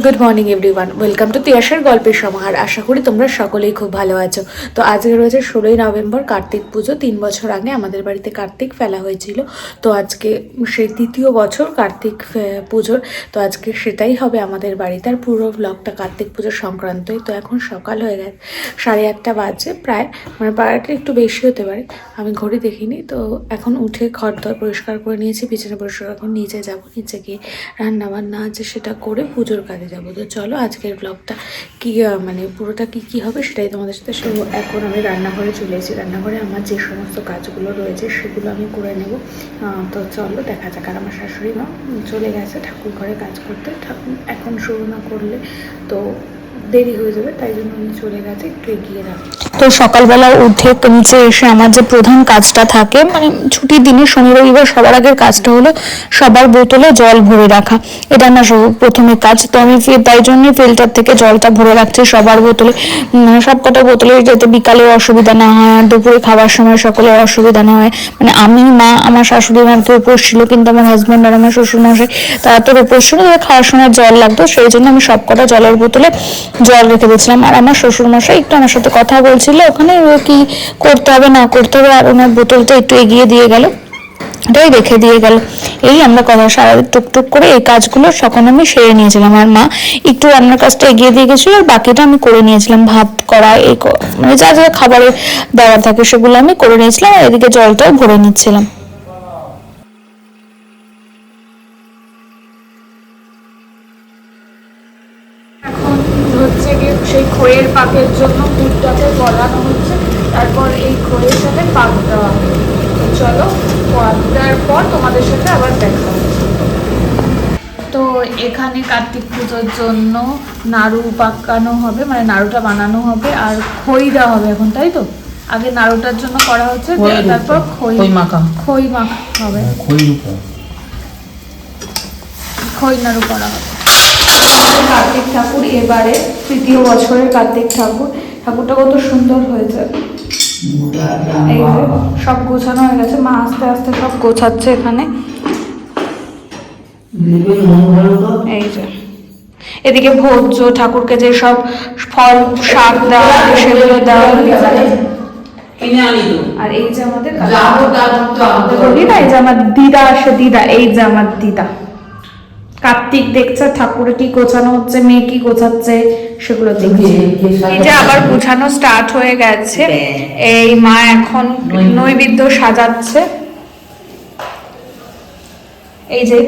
Good morning everyone, welcome to তিয়াশার গল্পের সমাহার। আশা করি তোমরা সকলেই খুব ভালো আছো। তো আজকে রয়েছে 16ই নভেম্বর, কার্তিক পুজো। 3 বছর আগে আমাদের বাড়িতে কার্তিক ফেলা হয়েছিল। তো আজকে সেই দ্বিতীয় বছর কার্তিক পুজোর। তো আজকে সেটাই হবে আমাদের বাড়িতে। আর পুরো ব্লগটা কার্তিক পুজোর সংক্রান্তই। তো এখন সকাল হয়ে গেছে, 8:30 বাজে প্রায়, মানে বারোটা একটু বেশি হতে পারে, আমি ঘড়ি দেখিনি। তো এখন উঠে ঘর দর পরিষ্কার করে নিয়েছি, বিছানা পরিষ্কার, এখন নিচে যাব, নিচে গিয়ে রান্নাবান্না আছে সেটা করে পুজোর কাজে যাবো। তো চলো আজকের ব্লগটা কি মানে পুরোটা কি হবে সেটাই তোমাদের সাথে শুরু। এখন আমি রান্নাঘরে চলে এসেছি। রান্নাঘরে আমার যে সমস্ত কাজগুলো রয়েছে সেগুলো আমি করে নেব। তো চলো দেখা যাক। আর আমার শাশুড়ি মা চলে গেছে ঠাকুর ঘরে কাজ করতে। ঠাকুর এখন শুরু না করলে তো দেরি হয়ে যাবে, তাই জন্য আমি চলে গেছে, একটু এগিয়ে রাখি। তো সকালবেলা উঠে নিচে এসে আমার যে প্রধান কাজটা থাকে, মানে ছুটির দিনে শনি রবিবার সবার আগের কাজটা হলো সবার বোতলে জল ভরে রাখা। এটা আমার প্রথমে কাজ। তো আমি তাই জন্যই ফিল্টার থেকে জলটা ভরে রাখছি সবার বোতলে, সব কটা বোতলে, যাতে বিকালে অসুবিধা না হয়, আর দুপুরে খাওয়ার সময় সকলের অসুবিধা না হয়। মানে আমি, মা, আমার শাশুড়ি মা তো উপোস ছিল, কিন্তু আমার হাজব্যান্ড আর আমার শ্বশুরমশাই তারা তো উপোস ছিল, তাদের খাওয়ার সময় জল লাগতো, সেই জন্য আমি সব কটা জলের বোতলে জল রেখে দিয়েছিলাম। আর আমার শ্বশুরমশাই একটু আমার সাথে কথা বলছিল ওখানে, কি করতে হবে না করতে হবে, আর ওনার বোতলটা একটু এগিয়ে দিয়ে গেল, এটাই রেখে দিয়ে গেল। এই আমরা কথা সারাদিন টুকটুক করে এই কাজগুলো সকল আমি সেরে নিয়েছিলাম। আর মা একটু রান্নার কাজটা এগিয়ে দিয়ে গেছিল, আর বাকিটা আমি করে নিয়েছিলাম। ভাত করা, এই মানে যা যা খাবারের দেওয়া থাকে সেগুলো আমি করে নিয়েছিলাম, আর এদিকে জলটাও ভরে নিচ্ছিলাম। এখন হচ্ছে কি সেই খইয়ের পাকের জন্য দুধটাকে গলানো হচ্ছে, তারপর এই খইয়ের সাথে পাক দেওয়া হবে। চলো পাক দেওয়ার পর তোমাদের সাথে আবার দেখা হচ্ছে। তো এখানে কার্তিক পুজোর জন্য নাড়ু পাকানো হবে, মানে নাড়ুটা বানানো হবে, আর খই দেওয়া হবে এখন, তাই তো? আগে নাড়ুটার জন্য করা হচ্ছে, তারপর খই মাখা হবে, খই নাড়ু করা হবে। কার্তিক ঠাকুর এবারে 3য় বছরের কার্তিক ঠাকুর। ঠাকুরটা কত সুন্দর হয়েছে। এই যে সব গোছানো হয়ে গেছে, মা আস্তে আস্তে সব গোছাচ্ছে এখানে। এই যে এদিকে ভোজ্য ঠাকুরকে যে সব ফল শাক দেওয়া হবে সেগুলো দেওয়া হবে। আর এই যে আমাদের বলি না, এই যে আমার দিদা আসে, দিদা, এই যে আমার দিদা। কার্তিক দেখছে ঠাকুরে কি গোছানো হচ্ছে, মেয়ে কি গোছাচ্ছে সেগুলো দেখছে। এই যে আবার গোছানো স্টার্ট হয়ে গেছে। এই মা এখন নৈবেদ্য সাজাচ্ছে। এই যে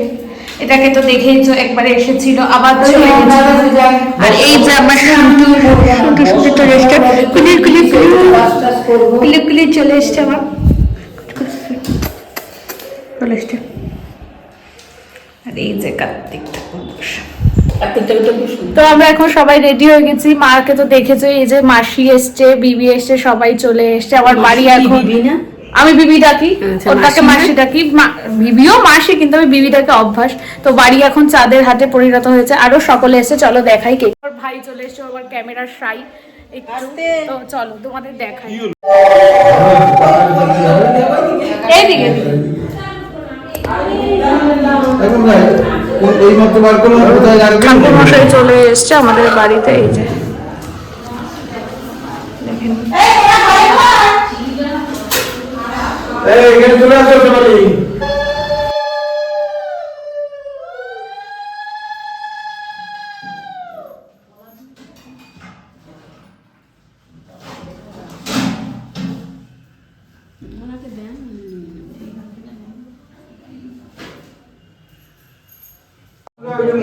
এটাকে তো দেখেইছো, একবারে এসেছিল আবার চলে গেছে। আর এই যে আমার শুনটু চলে এসছে, কুলি চলে এসছে, আমার চলে এসছে। আর এই যে কার্তিক ঠাকুর। তো আমরা এখন সবাই রেডি হয়ে গেছি। মাকে তো দেখেছো, এই যে মাসি এসছে, বিবি এসছে, সবাই চলে এসছে। আমার বাড়ি এখন, আমি বিবি ডাকি, ওটাকে মাসি ডাকি। বিবিও মাসি, কিন্তু আমি বিবি ডাকে অভ্যাস। তো বাড়ি এখন চাঁদের হাটে পরিণত হয়েছে। আরো সকলে এসে, চলো দেখাই। কে ভাই চলে এসছে, আবার ক্যামেরার সাই একটু। তো চলো তোমাদের দেখাই। এইদিকে ঠাকুর মশাই চলে এসছে আমাদের বাড়িতে। এই যে দেখেন,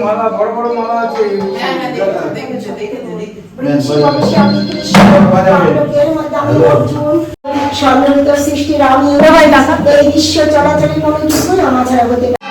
মালা, বড় বড় মালা আছে। সম্মানিত সৃষ্টির আমি এই বিশ্ব চলাচলের কোনো কিছুই আমার ছাড়া হতে পারে।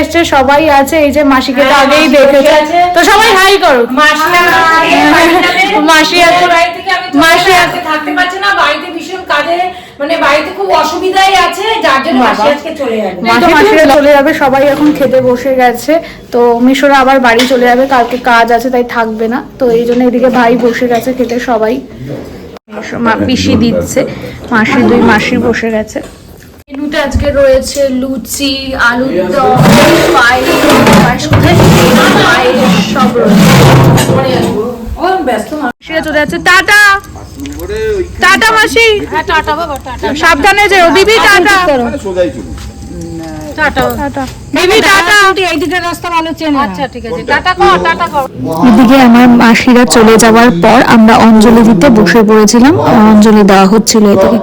এসছে, সবাই আছে। এই যে মাসিকে তো আগেই দেখেছে, তো সবাই হাই করো। মাসি মাসি আজকে থাকতে পারছে না, বাড়িতে ভীষণ কাজে, মানে বাড়িতে খুব অসুবিধাই আছে, যার জন্য মাসি আজকে চলে যাবে। মাসিরা চলে যাবে, সবাই এখন খেতে বসে গেছে। তো মিশোরা আবার বাড়ি চলে যাবে, কালকে কাজ আছে তাই থাকবে না। তো এই জন্য এদিকে ভাই বসে গেছে খেতে, সবাই পিসি দিচ্ছে, মাসি দুই মাসি বসে গেছে। মেনুতে আজকে রয়েছে লুচি, আলুর দম, পায়েস সব রয়েছে। মাসিরা চলে যাচ্ছে, টাটা টাটা মাসি, টাটা বাবা, টাটা। সাবধানে যেও দিদি, টাটা এদিকে আমার মাসিরা চলে যাওয়ার পর আমরা অঞ্জলি দিতে বসে পড়েছিলাম, অঞ্জলি দেওয়া হচ্ছিল এদিকে।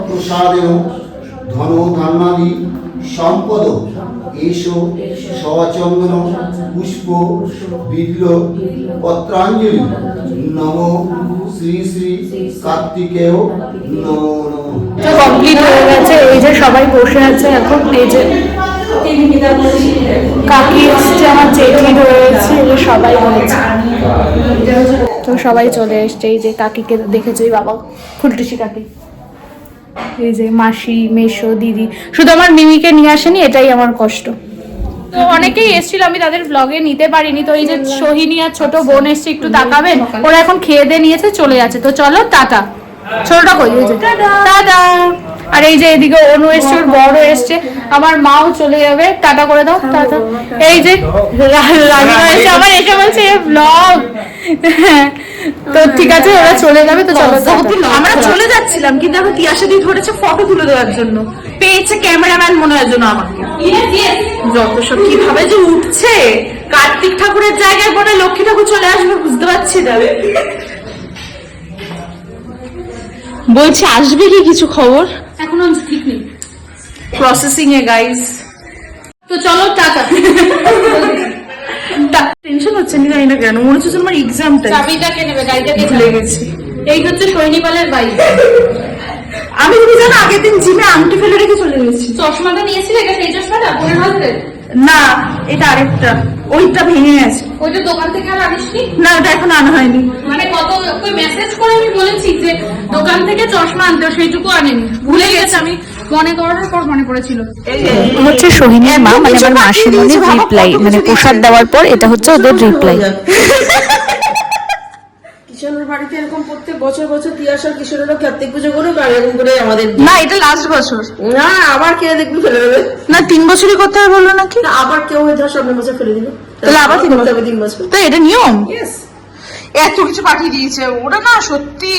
ধন ধান্যাদি সম্পদ এসো সচন্দন পুষ্প বিদ্ল পত্রাঞ্জলি নম শ্রী শ্রী কার্তিকেয় নমো নমঃ। কমপ্লিট হয়ে গেছে, এই যে সবাই বসে আছে এখন। এই যে কাকি এসছে, আমার জেঠি রয়েছে, এই যে সবাই রয়েছে। তো সবাই চলে এসছে, এই যে কাকিকে দেখেছি, বাবা ফুলটুসি কাকি, এই যে মাসি, মেশো, দিদি। শুধু আমার মিমিকে নিয়ে আসেনি, এটাই আমার কষ্ট। তো অনেকেই এসেছিল, আমি তাদের ব্লগে নিতে পারিনি। তো এই যে সোহিনী আর ছোট বোন এসছে, একটু তাকাবেন, ওরা এখন খেয়ে দিয়ে নিয়েছে, চলে যাচ্ছে। তো চলো টাটা। ছোটটা কই, এই যে টাটা। আর এই যে এদিকে অনু এসছে, ওর বড় এসছে, আমার মাও চলে যাবে, টাটা করে দাও, টাটা। এই যে রাগিমা এসে আবার এসে বলছে ব্লগ। তো ঠিক আছে, ওরা চলে যাবে। তো চলো, আমরা চলে যাচ্ছিলাম, কিন্তু এখন তিয়াশা দিয়ে ধরেছে ফটো তুলে দেওয়ার জন্য, পেয়েছে ক্যামেরাম্যান মনে হয় জন্য আমাকে। যত সব কিভাবে যে উঠছে, কার্তিক ঠাকুরের জায়গায় পরে লক্ষ্মী ঠাকুর চলে আসবে, বুঝতে পারছি না। বলছি আসবে কি কিছু খবর? এখনো ঠিক নেই, প্রসেসিং এ গাইস। তো চলো টাটা। টেনশন হচ্ছে না, জানি না কেন, মনে হচ্ছে আমার এক্সামটা। চাবিটা কে নেবে, গাড়িটা কে ভুলে গেছি। এই হচ্ছে সৈনিপালের বাইক। আমি তুমি জানো আগের দিন জিমে আংটি ফেলে রেখে চলে গেছি। চশমাটা নিয়েছিলে, এটা সেই চশমাটা বোনের হাতে? না, এটা আরেকটা, ওইটা ভেঙে গেছে। ওইটা দোকান থেকে আর আনিসনি? না, ওটা এখন আনা হয়নি। মানে কত ওই মেসেজ করে আমি বলেছি যে দোকান থেকে চশমা আনতে, সেইটুকু আনেনি, ভুলে গেছে। আমি মনে করার পর মনে পড়েছিল। হচ্ছে সোহিনীর মা, মানে আমার মাসিমণির রিপ্লাই, মানে প্রসাদ দেওয়ার পর এটা হচ্ছে ওদের রিপ্লাই। কিশোরের বাড়িতে এরকম প্রত্যেক বছর বছর তিয়াশা কিশোরেরও কার্তিক পুজো করুক, আর এরকম করে আমাদের না, এটা লাস্ট বছর না, আবার কে দেখবি ফেলে দেবে না, 3 বছরই করতে হবে বললো নাকি? না, আবার কেউ ধর সামনের বছর ফেলে দিল, তাহলে আবার 3 করতে হবে 3 বছর। তো এটা নিয়ম। Yes. এত কিছু পাঠিয়ে দিয়েছে ওটা, না সত্যি।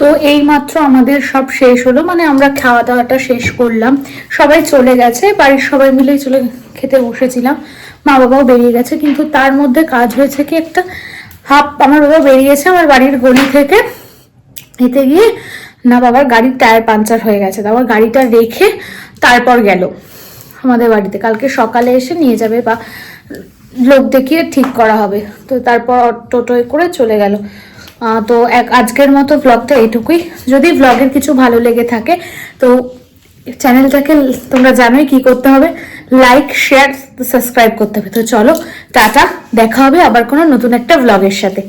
তো এই মাত্র আমাদের সব শেষ হলো, মানে আমরা খাওয়া দাওয়াটা শেষ করলাম, সবাই চলে গেছে, বাড়ির সবাই মিলেই চলে খেতে বসেছিলাম। মা বাবাও বেরিয়ে গেছে, কিন্তু তার মধ্যে কাজ হয়েছে কি, একটা আমার বাবা বেরিয়েছে আমার বাড়ির গলি থেকে, এতে গিয়ে না বাবার গাড়ির টায়ার পাঞ্চার হয়ে গেছে। আবার গাড়িটা রেখে তারপর গেল আমাদের বাড়িতে, কালকে সকালে এসে নিয়ে যাবে বা লোক দেখিয়ে ঠিক করা হবে। তো তারপর টোটোয় করে চলে গেল। তো আজকের মতো ব্লগটা এইটুকুই। যদি ব্লগের কিছু ভালো লেগে থাকে তো চ্যানেলটাকে তোমরা জানোই কি করতে হবে, লাইক, শেয়ার, সাবস্ক্রাইব করতে হবে। তো চলো টাটা, দেখা হবে আবার কোনো নতুন একটা ব্লগের সাথে।